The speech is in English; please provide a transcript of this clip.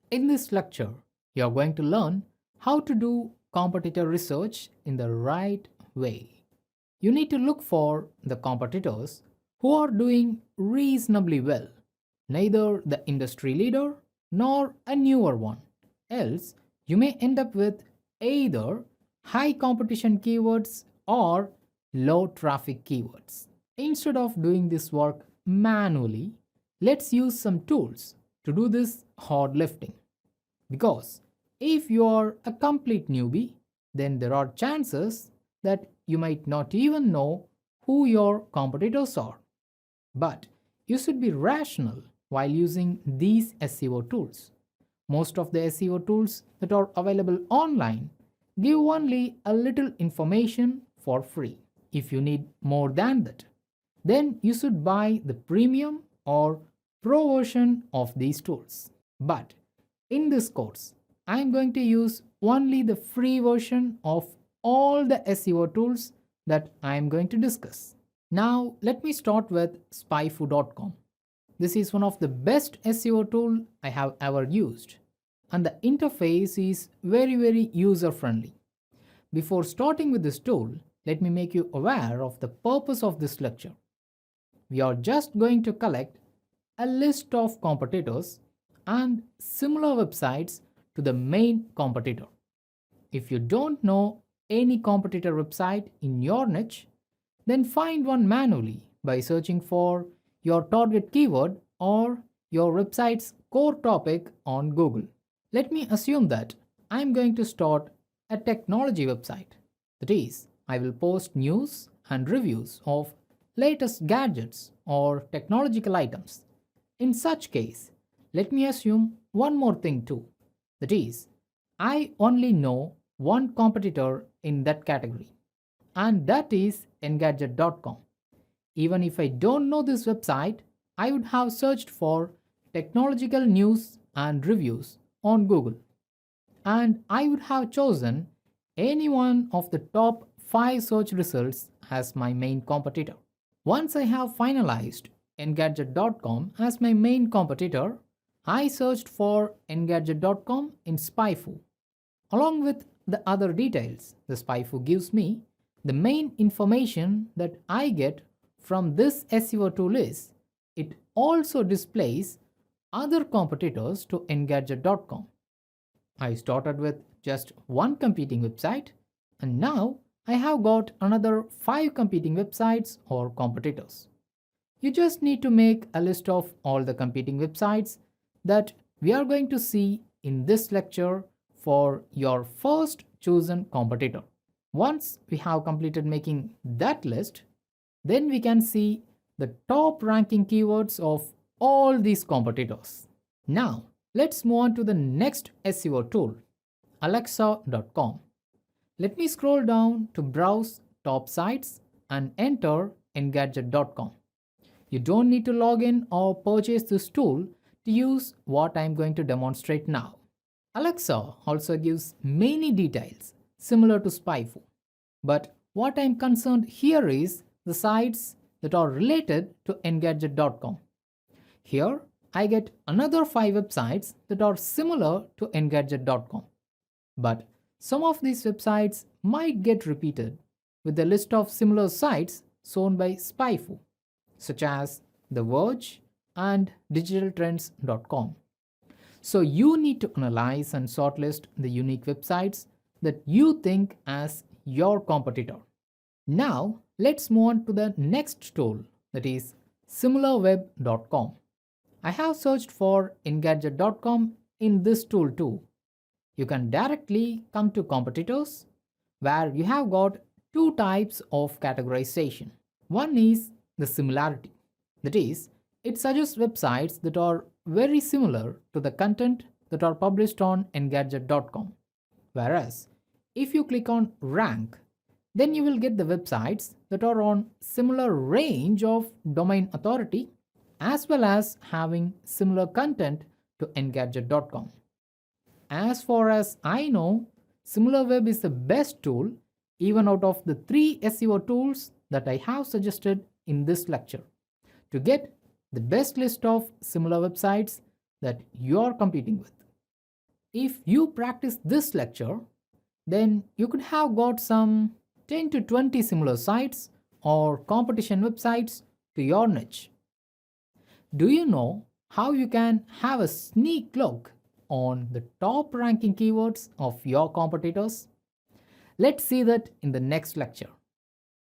In this lecture, you are going to learn how to do competitor research in the right way. You need to look for the competitors who are doing reasonably well, neither the industry leader nor a newer one. Else, you may end up with either high competition keywords or low traffic keywords. Instead of doing this work manually, let's use some tools to do this hard lifting. Because if you are a complete newbie, then there are chances that you might not even know who your competitors are. But you should be rational while using these SEO tools. Most of the SEO tools that are available online give only a little information for free. If you need more than that, then you should buy the premium or pro version of these tools. But in this course, I am going to use only the free version of all the SEO tools that I am going to discuss. Now, let me start with spyfoo.com. This is one of the best SEO tool I have ever used, and the interface is very user friendly. Before starting with this tool, let me make you aware of the purpose of this lecture. We are just going to collect a list of competitors and similar websites to the main competitor. If you don't know any competitor website in your niche, then find one manually by searching for your target keyword or your website's core topic on Google. Let me assume that I am going to start a technology website. That is, I will post news and reviews of latest gadgets or technological items. In such case, let me assume one more thing too. That is, I only know one competitor in that category, and that is engadget.com. Even if I don't know this website, I would have searched for technological news and reviews on Google, and I would have chosen any one of the top 5 search results as my main competitor. Once I have finalized engadget.com as my main competitor, I searched for engadget.com in SpyFoo. Along with the other details the SpyFoo gives me, the main information that I get from this SEO tool is it also displays other competitors to engadget.com. I started with just one competing website, and now I have got another 5 competing websites or competitors. You just need to make a list of all the competing websites that we are going to see in this lecture for your first chosen competitor. Once we have completed making that list, then we can see the top ranking keywords of all these competitors. Now, let's move on to the next SEO tool, alexa.com. Let me scroll down to browse top sites and enter engadget.com. You don't need to log in or purchase this tool to use what I'm going to demonstrate now. Alexa also gives many details similar to SpyFoo, but what I'm concerned here is the sites that are related to engadget.com. Here I get another 5 websites that are similar to engadget.com, but some of these websites might get repeated with the list of similar sites shown by SpyFoo, such as The Verge and digitaltrends.com. So you need to analyze and shortlist the unique websites that you think as your competitor. Now let's move on to the next tool, that is similarweb.com. I have searched for engadget.com in this tool too. You can directly come to competitors where you have got two types of categorization. One is the similarity. That is, it suggests websites that are very similar to the content that are published on engadget.com. Whereas, if you click on rank, then you will get the websites that are on similar range of domain authority as well as having similar content to engadget.com. As far as I know, SimilarWeb is the best tool even out of the 3 SEO tools that I have suggested in this lecture to get the best list of similar websites that you are competing with. If you practice this lecture, then you could have got some 10 to 20 similar sites or competition websites to your niche. Do you know how you can have a sneak look on the top ranking keywords of your competitors? Let's see that in the next lecture.